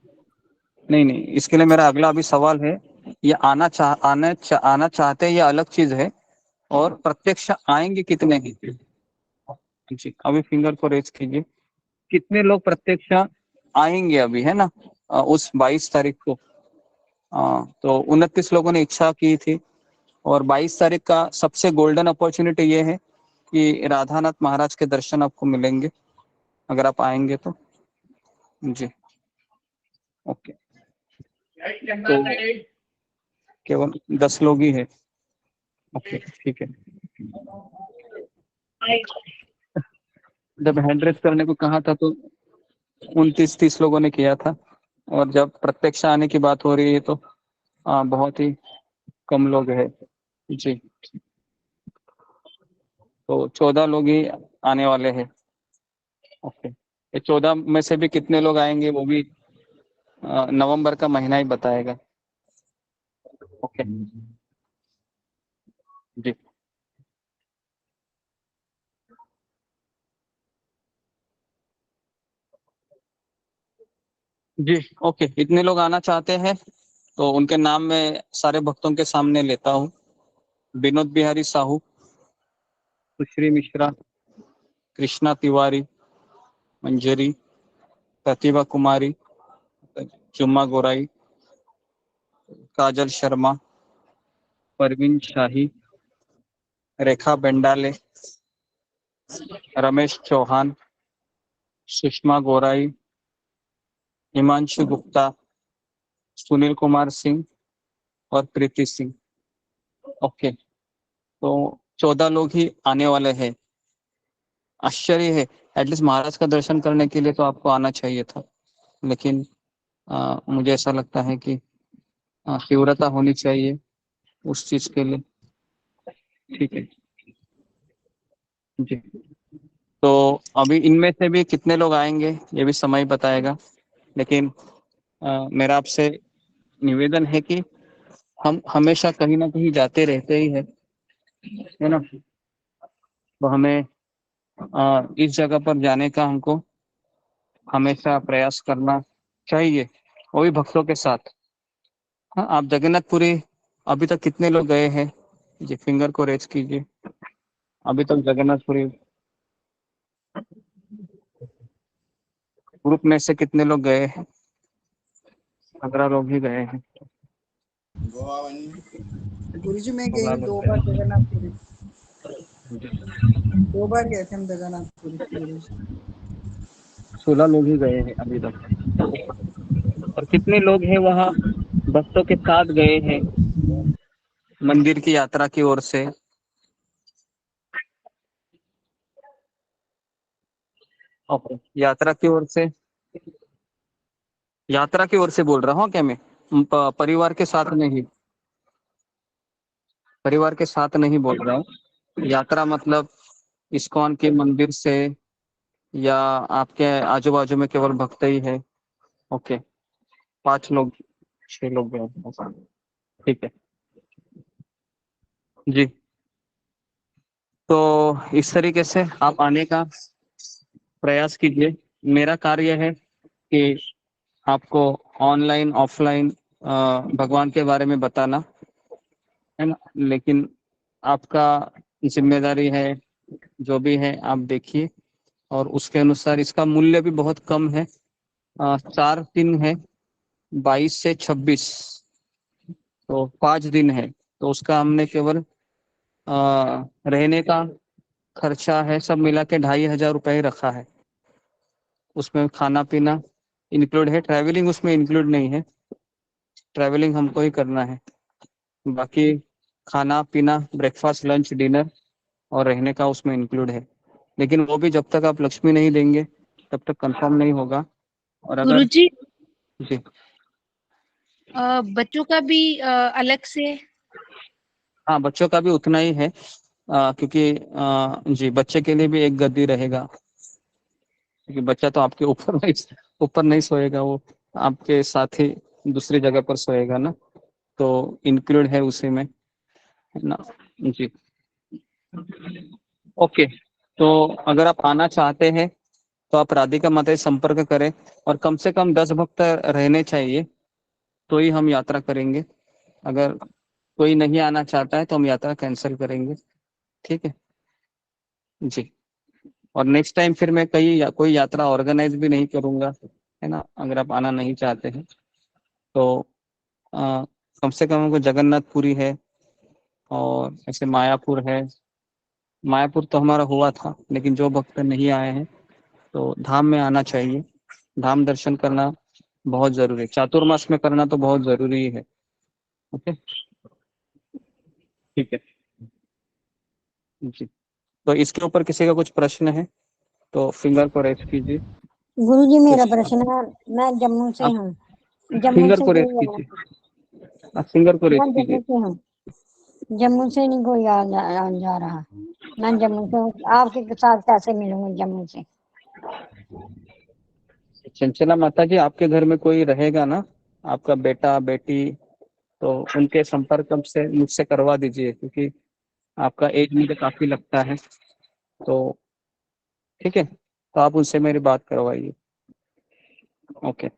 नहीं, इसके लिए मेरा अगला अभी सवाल है, ये आना चाहते हैं, ये अलग चीज है, और प्रत्यक्ष आएंगे कितने हैं जी? अभी फिंगर को रेज कीजिए, कितने लोग प्रत्यक्ष आएंगे अभी, है ना? उस 22 तारीख को तो 29 लोगों ने इच्छा की थी, और 22 तारीख का सबसे गोल्डन अपॉर्चुनिटी ये है कि राधानाथ महाराज के दर्शन आपको मिलेंगे अगर आप आएंगे तो जी। ओके, तो केवल 10 लोग ही है। ओके ठीक है। जब हैंड रेस करने को कहा था तो 29-30 लोगों ने किया था, और जब प्रत्यक्ष आने की बात हो रही है तो बहुत ही कम लोग है जी। तो 14 लोग ही आने वाले हैं। ओके, ये 14 में से भी कितने लोग आएंगे वो भी नवंबर का महीना ही बताएगा। ओके जी। जी ओके, इतने लोग आना चाहते हैं तो उनके नाम मैं सारे भक्तों के सामने लेता हूँ। विनोद बिहारी साहू, सुश्री मिश्रा, कृष्णा तिवारी, मंजरी, प्रतिभा कुमारी, जुम्मा गोराई, काजल शर्मा, परवीन शाही, रेखा बेंडाले, रमेश चौहान, सुषमा गोराई, हिमांशु गुप्ता, सुनील कुमार सिंह और प्रीति सिंह। ओके, तो 14 लोग ही आने वाले हैं। आश्चर्य है, एटलीस्ट महाराज का दर्शन करने के लिए तो आपको आना चाहिए था, लेकिन मुझे ऐसा लगता है कि तीव्रता होनी चाहिए उस चीज के लिए। ठीक है जी। तो अभी इनमें से भी कितने लोग आएंगे ये भी समय बताएगा, लेकिन मेरा आपसे निवेदन है कि हम हमेशा कहीं ना कहीं जाते रहते ही है ना? तो हमें इस जगह पर जाने का हमको हमेशा प्रयास करना चाहिए, वो भी भक्तों के साथ। हाँ, आप जगन्नाथपुरी अभी तक कितने लोग गए हैं जी? फिंगर को रेज कीजिए, अभी तक जगन्नाथपुरी ग्रुप में से कितने लोग गए हैं? 15 लोग ही गए हैं। गुरुजी मैं गई हूँ 2 बार जगन्नाथपुरी, 2 बार गए थे हम जगन्नाथपुरी गुरुजी। 16 लोग ही गए हैं अभी तक। और कितने लोग हैं वहाँ भक्तों के साथ गए हैं मंदिर की यात्रा की ओर से? ओके, यात्रा की ओर से, यात्रा की ओर से बोल रहा हूँ क्या मैं? परिवार के साथ नहीं, परिवार के साथ नहीं बोल रहा हूँ। यात्रा मतलब इस्कॉन के मंदिर से, या आपके आजू बाजू में केवल भक्त ही है? ओके, 5 लोग, 6 लोग गए, ठीक है जी। तो इस तरीके से आप आने का प्रयास कीजिए। मेरा कार्य है कि आपको ऑनलाइन ऑफलाइन भगवान के बारे में बताना, है ना? लेकिन आपका जिम्मेदारी है, जो भी है आप देखिए, और उसके अनुसार इसका मूल्य भी बहुत कम है। 4 दिन है, 22 से 26, तो 5 दिन है, तो उसका हमने केवल रहने का खर्चा है सब मिला के 2,500 रुपये रखा है। उसमें खाना पीना इंक्लूड है, ट्रैवलिंग उसमें इंक्लूड नहीं है, ट्रैवलिंग हमको ही करना है। बाकी खाना पीना, ब्रेकफास्ट, लंच, डिनर और रहने का उसमें इंक्लूड है। लेकिन वो भी जब तक आप लक्ष्मी नहीं देंगे तब तक कंफर्म नहीं होगा। और अगर गुरुजी जी बच्चों का भी अलग से? हाँ, बच्चों का भी उतना ही है, क्योंकि जी बच्चे के लिए भी एक गद्दी रहेगा, क्योंकि बच्चा तो आपके ऊपर नहीं सोएगा, वो आपके साथ ही दूसरी जगह पर सोएगा ना, तो इंक्लूड है उसी में, है ना जी। ओके, तो अगर आप आना चाहते हैं तो आप राधिका माता से संपर्क करें, और कम से कम 10 भक्त रहने चाहिए तो ही हम यात्रा करेंगे। अगर कोई नहीं आना चाहता है तो हम यात्रा कैंसिल करेंगे, ठीक है जी। और नेक्स्ट टाइम फिर मैं कोई यात्रा ऑर्गेनाइज भी नहीं करूंगा, है ना, अगर आप आना नहीं चाहते हैं तो। कम से कम हमको जगन्नाथपुरी है और ऐसे मायापुर है। मायापुर तो हमारा हुआ था, लेकिन जो भक्त नहीं आए हैं तो धाम में आना चाहिए। धाम दर्शन करना बहुत जरूरी है, चातुर्मास में करना तो बहुत जरूरी है। ओके, ठीक है जी। तो इसके ऊपर किसी का कुछ प्रश्न है तो फिंगर को रेस कीजिए। गुरुजी मेरा प्रश्न है, मैं जम्मू से हूँ। जम्मू फिंगर से को रेस कोई कीजिए, फिंगर को रेस मैं जम्मू कीजिए। से हूँ। जम्मू से नहीं कोई जा रहा। मैं जम्मू से हूँ, आपके साथ कैसे मिलूंगी जम्मू से? चंचला माता जी, आपके घर में कोई रहेगा ना, आपका बेटा बेटी, तो उनके संपर्क से मुझसे करवा दीजिए, क्योंकि आपका एज मुझे काफी लगता है, तो ठीक है, तो आप उनसे मेरी बात करवाइए। ओके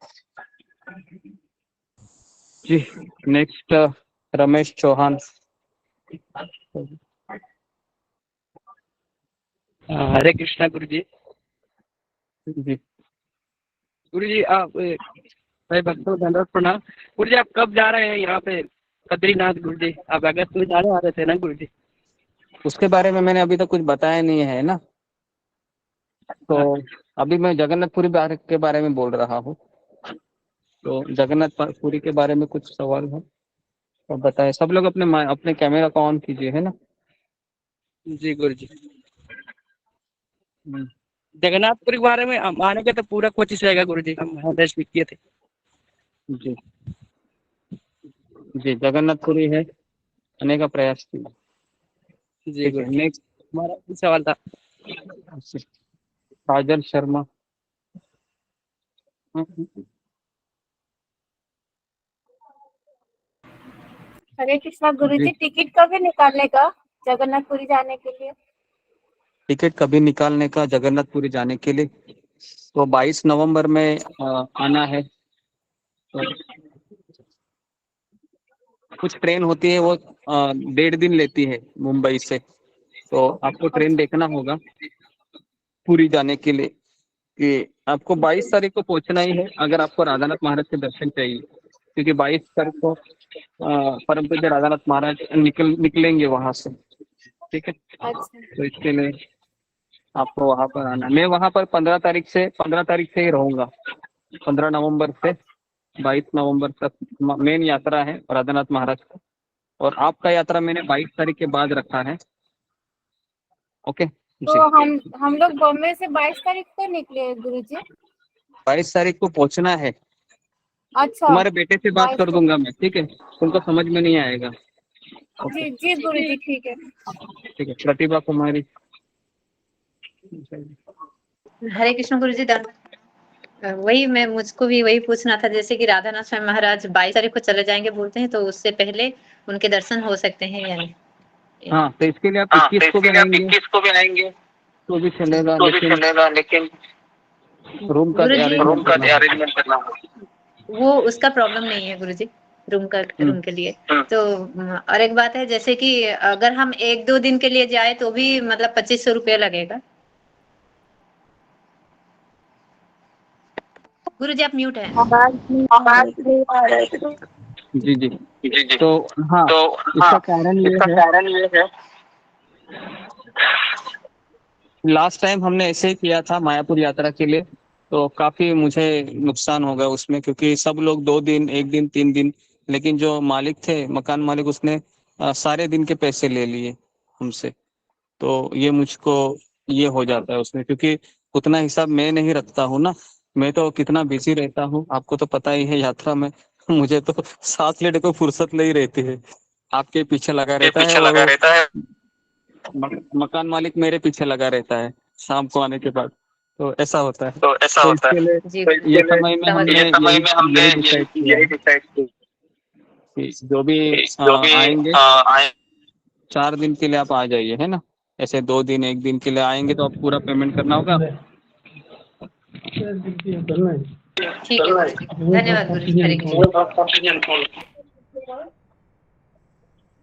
जी। नेक्स्ट रमेश चौहान। हरे कृष्णा गुरुजी। जी गुरुजी आप भाई भक्तों धन्यवाद प्रणाम। गुरुजी आप कब जा रहे हैं यहाँ पे बद्रीनाथ? गुरुजी आप अगस्त में जाने वाले थे ना गुरुजी? उसके बारे में मैंने अभी तक कुछ बताया नहीं है ना, तो अभी मैं जगन्नाथपुरी के बारे में बोल रहा हूँ। तो जगन्नाथपुरी के बारे में कुछ सवाल है तो बताए। सब लोग अपने अपने कैमरा को ऑन कीजिए, है ना। जी गुरुजी। जगन्नाथपुरी के बारे में आने का तो पूरा कोशिश रहेगा गुरुजी, हम आदेश भी किए थे। जी जी, जगन्नाथपुरी है, आने का प्रयास किया। जी गुरुजी। नेक्स्ट हमारा भी सवाल था। काजल शर्मा। हरे कृष्णा गुरुजी, टिकट कभी निकालने का जगन्नाथपुरी जाने के लिए? टिकट कभी निकालने का जगन्नाथपुरी जाने के लिए? तो 22 नवंबर में आना है। तो कुछ ट्रेन होती है वो 1.5 दिन लेती है मुंबई से, तो आपको ट्रेन देखना होगा पूरी जाने के लिए, कि आपको 22 तारीख को पहुंचना ही है अगर आपको राधानाथ महाराज के दर्शन चाहिए, क्योंकि 22 तारीख को परम पूज्य राधानाथ महाराज निकलेंगे वहां से, ठीक है। तो इसके लिए आपको वहां पर आना। मैं वहां पर 15 तारीख से ही रहूंगा। 15 नवंबर से 22 नवंबर तक मेन यात्रा है राधानाथ महाराज का, और आपका यात्रा मैंने 22 तारीख के बाद रखा है। ओके तो हम लोग बॉम्बे से 22 तारीख को निकले गुरुजी। 22 तारीख को पहुंचना है। अच्छा, तुम्हारे बेटे से बात कर दूंगा मैं, ठीक है, तुमको समझ में नहीं आएगा। जी जी गुरुजी, ठीक है। ठीक है, प्रतिभा कुमारी। हरे कृष्ण गुरुजी। वही मुझको भी वही पूछना था, जैसे कि राधानाथ स्वामी महाराज 22 तारीख को चले जाएंगे बोलते हैं, तो उससे पहले उनके दर्शन हो सकते हैं या नहीं? हाँ, तो इसके लिए आप 21 को भी आएंगे तो भी चलेगा, लेकिन रूम का अरेंजमेंट करना। वो उसका प्रॉब्लम नहीं है गुरुजी, रूम के लिए। तो और एक बात है, जैसे कि अगर हम 1-2 दिन के लिए जाए तो भी मतलब 2500 रुपया लगेगा। गुरुजी आप म्यूट है। जी जी जी। तो हाँ, इसका कारण ये है लास्ट टाइम हमने ऐसे ही किया था मायापुर यात्रा के लिए, तो काफी मुझे नुकसान हो गया उसमें, क्योंकि सब लोग 2 दिन, 1 दिन, 3 दिन, लेकिन जो मालिक थे, मकान मालिक, उसने सारे दिन के पैसे ले लिए हमसे। तो ये मुझको ये हो जाता है उसमें, क्योंकि उतना हिसाब मैं नहीं रखता हूँ ना। मैं तो कितना बिजी रहता हूँ, आपको तो पता ही है यात्रा में। मुझे तो सांस लेने को फुर्सत नहीं रहती है। आपके पीछे लगा रहता है, और वो मकान मालिक मेरे पीछे लगा रहता है शाम को आने के बाद। तो ऐसा होता है। तो इसके लिए जी ये समय में समझ हमने यही यही डिसाइड किया है कि जो भी आएंगे 4 दिन के लिए आप आ जाइए, है ना। ऐसे 2 दिन, 1 दिन के लिए आएंगे तो आप पूरा पेमेंट करना होगा। ठीक है गुरुजी, धन्यवाद गुरुजी, Hare Krishna.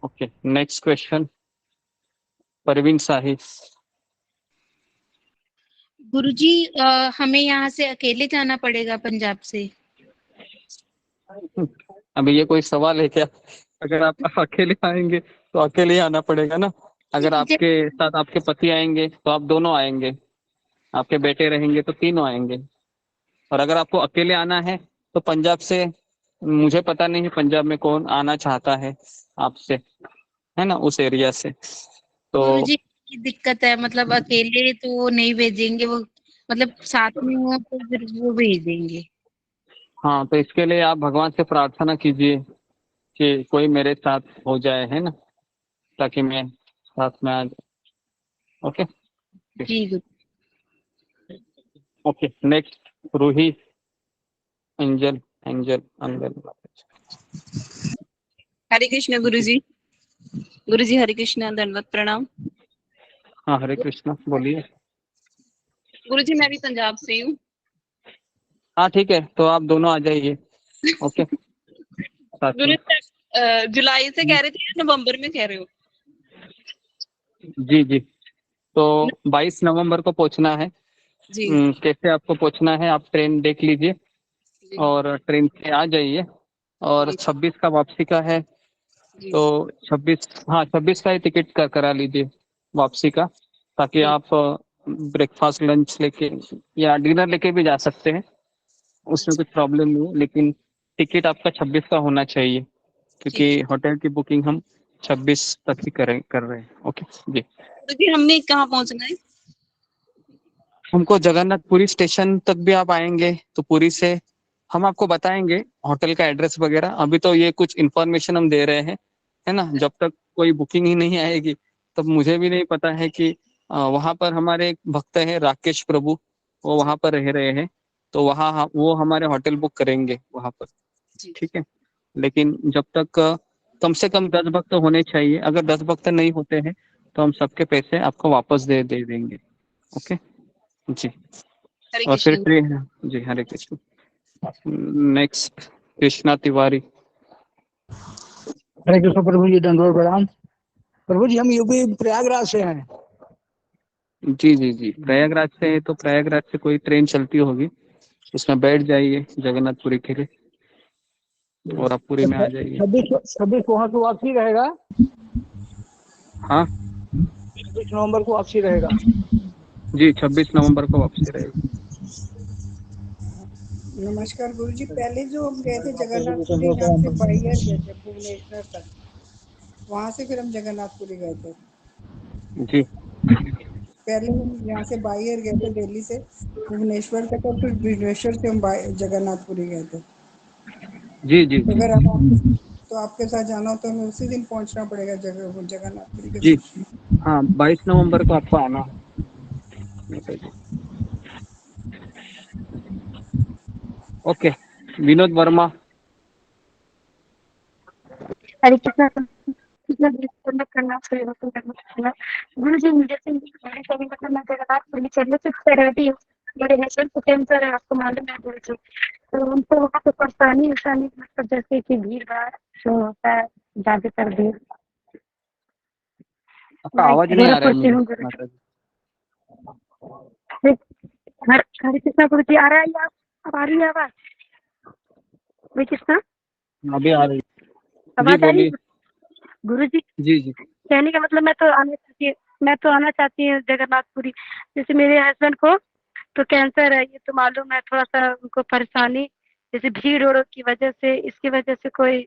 Okay, next question, Parveen Shahi. गुरुजी हमें यहाँ से अकेले जाना पड़ेगा पंजाब से? अभी ये कोई सवाल है क्या? अगर आप अकेले आएंगे तो अकेले ही आना पड़ेगा ना। अगर आपके साथ आपके पति आएंगे तो आप दोनों आएंगे, आपके बेटे रहेंगे तो तीनों आएंगे। और अगर आपको अकेले आना है तो पंजाब से, मुझे पता नहीं है पंजाब में कौन आना चाहता है आपसे, है ना, उस एरिया से। तो गुरुजी की दिक्कत है, मतलब अकेले तो नहीं भेजेंगे वो, मतलब साथ में हो तो फिर वो भेजेंगे। हाँ, तो इसके लिए आप भगवान से प्रार्थना कीजिए कि कोई मेरे साथ हो जाए, है ना, ताकि मैं साथ में आ जाए। ओके जी गुरु। Okay, next, Ruhi Angel Angel अंजल। हरे कृष्ण गुरुजी। गुरुजी हरे कृष्ण, दंडवत प्रणाम। हाँ, हरे कृष्णा, बोलिए। गुरुजी मैं भी पंजाब से हूँ। हाँ ठीक है, तो आप दोनों आ जाइए। ओके, साथ में। गुरु जुलाई से कह रहे थे या नवंबर में कह रहे हो? जी जी, तो 22 नवंबर को पहुंचना है। जी कैसे आपको पहुंचना है, आप ट्रेन देख लीजिए जी और ट्रेन से आ जाइए। और जी 26 का वापसी का है, जी तो 26, हाँ 26 का ही टिकट करा लीजिए वापसी का, ताकि जी आप ब्रेकफास्ट, लंच लेके या डिनर लेके भी जा सकते हैं, उसमें कुछ प्रॉब्लम नहीं है। लेकिन टिकट आपका 26 का होना चाहिए, ठीक क्योंकि है। होटल की बुकिंग हम 26 तक ही कर रहे हैं। ओके जी। गुरुजी हमने कहाँ पहुँचना है? हमको जगन्नाथपुरी स्टेशन तक भी आप आएंगे तो पुरी से हम आपको बताएंगे होटल का एड्रेस वगैरह। अभी तो ये कुछ इन्फॉर्मेशन हम दे रहे हैं, है ना। जब तक कोई बुकिंग ही नहीं आएगी तब मुझे भी नहीं पता है कि वहाँ पर हमारे एक भक्त है राकेश प्रभु, वो जी वहाँ पर रह रहे हैं, तो वहाँ वो हमारे होटल बुक करेंगे वहाँ पर। जी ठीक है, लेकिन जब तक कम से कम 10 भक्त होने चाहिए। अगर 10 भक्त नहीं होते हैं तो हम सबके पैसे आपको वापस दे देंगे। ओके जी। हरे और फिर कृष्ण। ट्रेन, जी हरे कृष्ण। नेक्स्ट, कृष्णा तिवारी। हरे कृष्ण प्रभु जी, दंडवत प्रणाम। प्रभु जी हम यूपी प्रयागराज से हैं। जी जी जी, प्रयागराज से है तो प्रयागराज से कोई ट्रेन चलती होगी, उसमें बैठ जाइए जगन्नाथपुरी के लिए और आप पुरी में आ जाइए। 26 वहाँ से वापसी रहेगा। हाँ 26 नवंबर को वापसी रहेगा। जी, 26 नवंबर को वापसी रहेगी। नमस्कार गुरुजी, पहले जो हम गए थे जगन्नाथपुरी, यहाँ से बाई एयर गए थे भुवनेश्वर तक, वहाँ से फिर हम जगन्नाथपुरी गए थे। जी पहले हम यहाँ से बाई एयर गए थे दिल्ली से भुवनेश्वर तक, और फिर भुवनेश्वर से हम जगन्नाथपुरी गए थे। जी जी तो जी अगर आप तो आपके साथ जाना हो तो हमें उसी दिन पहुँचना पड़ेगा जगन्नाथपुरी के जी। दर्शन। हाँ, 22 नवंबर को आपको आना है। ओके, विनोद वर्मा। हरे कृष्णा करना करना। गुरु जी मुझे से कभी मतलब मैं जगन्नाथ चलिए तो रेडी हूँ, बड़े नेचर को टेंशन है, आपको मालूम है गुरु जी। तो उनको वहाँ पे परेशानी मतलब जैसे कि भीड़ भाड़ जो होता है, ज्यादातर भीड़। आपका मैं आवाज नहीं आ रहा है गोरखपुर से मुझे, हूँ गुरु माता जी। जी। हरे कृष्णा गुरु जी, आ रहा है अब आ रही है आवाज? हरे कृष्णा, अभी आ रही। जी आवाज आ रही बोलिए। है गुरु जी? जी जी कहने का मतलब मैं तो आने मैं तो आना चाहती हूँ जगन्नाथपुरी। जैसे मेरे हस्बैंड को तो कैंसर है, ये तो मालूम है, थोड़ा सा उनको परेशानी जैसे भीड़ उड़ की वजह से, इसकी वजह से कोई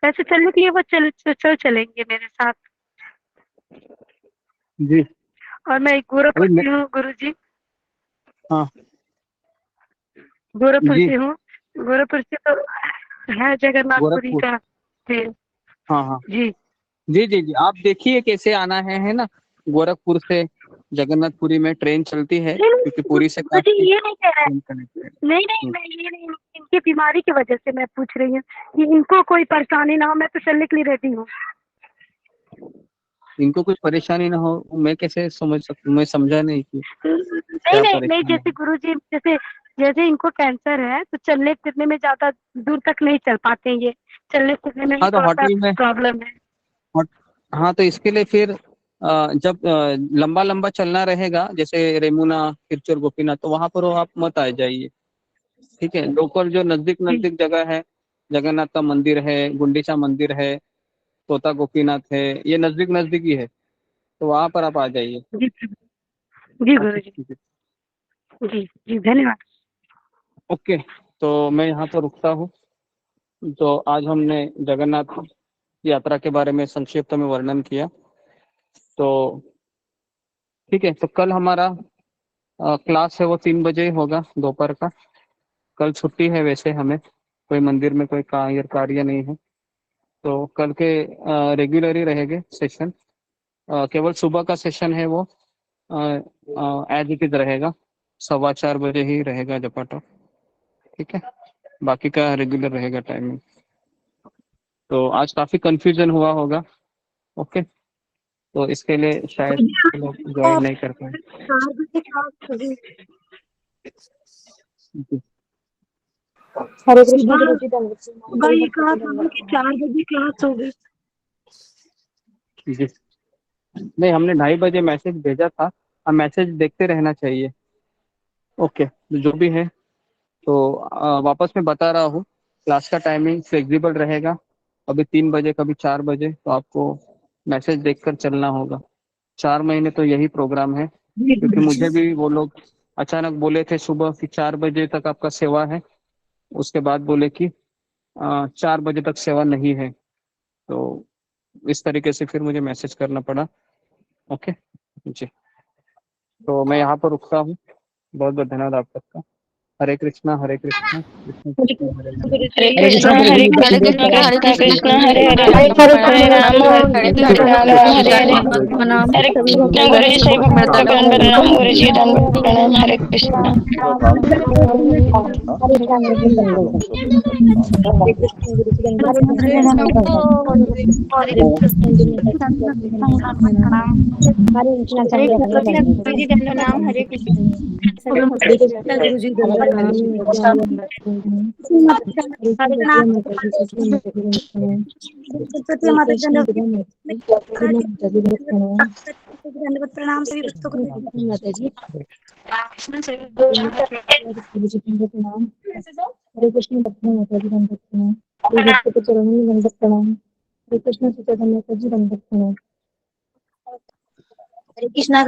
वैसे चलने के लिए वो चल चलेंगे मेरे साथ। जी। और मैं गोरखपुर से हूँ गुरुजी। हाँ गोरखपुर जी। से हूँ। गोरखपुर से तो है जगन्नाथपुरी गोरखपुर। का। जी हाँ हाँ जी जी जी जी, आप देखिए कैसे आना है ना। गोरखपुर से जगन्नाथपुरी में ट्रेन चलती है, नहीं क्योंकि पुरी से मुझे काफी ये नहीं कह रहा है। कनेक्टेड। नहीं नहीं, मैं ये नहीं, इनकी बीमारी की वजह से मैं पूछ रही हूँ कि इनको कोई परेशानी ना हो। मैं तो चलने के लिए रेडी हूँ। इनको कुछ परेशानी ना हो, मैं कैसे समझ सकता, मैं समझा नहीं कि नहीं क्या नहीं नहीं, परेशानी जैसे गुरुजी जैसे जैसे इनको कैंसर है तो चलने फिरने में ज्यादा दूर तक नहीं चल पाते हैं ये। चलने फिरने में भी हाँ तो थोड़ा सा होटल में प्रॉब्लम है। हाँ तो इसके लिए फिर जब लंबा लंबा चलना रहेगा, जैसे रेमुना, तिरचुर, गोपीनाथ, तो वहां पर आप मत आ जाइए। ठीक है, लोकल जो नजदीक नजदीक जगह है, जगन्नाथ का मंदिर है, गुंडीचा मंदिर है, तोता गोपीनाथ है, ये नजदीक नजदीक ही है, तो वहां पर आप आ जाइए। जी जी ओके गुरुजी। ठीक है। जी जी धन्यवाद। ओके, तो मैं यहाँ पर रुकता हूँ। तो आज हमने जगन्नाथ यात्रा के बारे में संक्षिप्त में वर्णन किया। तो ठीक है, तो कल हमारा क्लास है वो 3 बजे होगा दोपहर का। कल छुट्टी है, वैसे हमें कोई मंदिर में कोई कार्य नहीं है, तो कल के रेगुलर ही रहेंगे सेशन। केवल सुबह का सेशन है वो एज इट इज रहेगा, 4:15 बजे ही रहेगा जपाटा। ठीक है, बाकी का रेगुलर रहेगा टाइमिंग। तो आज काफी कंफ्यूजन हुआ होगा। ओके, तो इसके लिए शायद लोग ज्वाइन नहीं कर पाए। 4 बजे क्लास होगी। जी। हरे कृष्णा सुबह गुरुजी धन्यवाद। सुबह ये कहा था कि 4 बजे क्लास होगी। जी नहीं, हमने 2:30 बजे मैसेज भेजा था। अब मैसेज देखते रहना चाहिए। ओके, जो भी है, तो वापस मैं बता रहा हूँ, क्लास का टाइमिंग फ्लेक्सिबल रहेगा। कभी 3 बजे, कभी 4 बजे, तो आपको मैसेज देखकर चलना होगा। 4 महीने तो यही प्रोग्राम है, क्योंकि मुझे भी वो लोग अचानक बोले थे सुबह कि 4 बजे तक आपका सेवा है, उसके बाद बोले कि 4 बजे तक सेवा नहीं है। तो इस तरीके से फिर मुझे मैसेज करना पड़ा। ओके जी, तो मैं यहाँ पर रुकता हूँ। बहुत बहुत धन्यवाद आप सबका। हरे कृष्णा, हरे कृष्णा, कृष्ण कृष्ण हरे हरे। हरे हरे कृष्णा कृष्णा हरे गुरुजी कृष्णा धन्यवाद। कृष्ण कृष्ण हरे हरे, हरे हरे राम हरे राम राम हरे हरे। हरे कृष्णा गुरु जी सही भक्त का प्रणाम गुरु जी दंड प्रणाम। हरे कृष्णा। हरे कृष्णा गुरुजी धन्यवाद। हरे कृष्णा गुरुजी धन्यवाद। और हरे कृष्णा गुरुजी धन्यवाद। हरे कृष्णा संजय हरे धन्यवाद। जी प्रणाम। हरे कृष्ण। हरे हरे कृष्ण। कृष्णा गुरुजी धन्यवाद। हरे कृष्णा माता जी सत्य माता जी धन्यवाद। सरस्वती हरे माता कृष्ण विद्या माता जी विद्या माता जी धन्यवाद। दंडवत प्रणाम सभी भक्तों को। हरे कृष्ण माता जी गुरुजी प्रणाम। हरे कृष्ण भक्ति माता जी दंडवत प्रणाम। हरे भक्त के चरणों में दंडवत प्रणाम। हरे कृष्ण चैतन्य माता जी दंडवत प्रणाम। हरे कृष्णा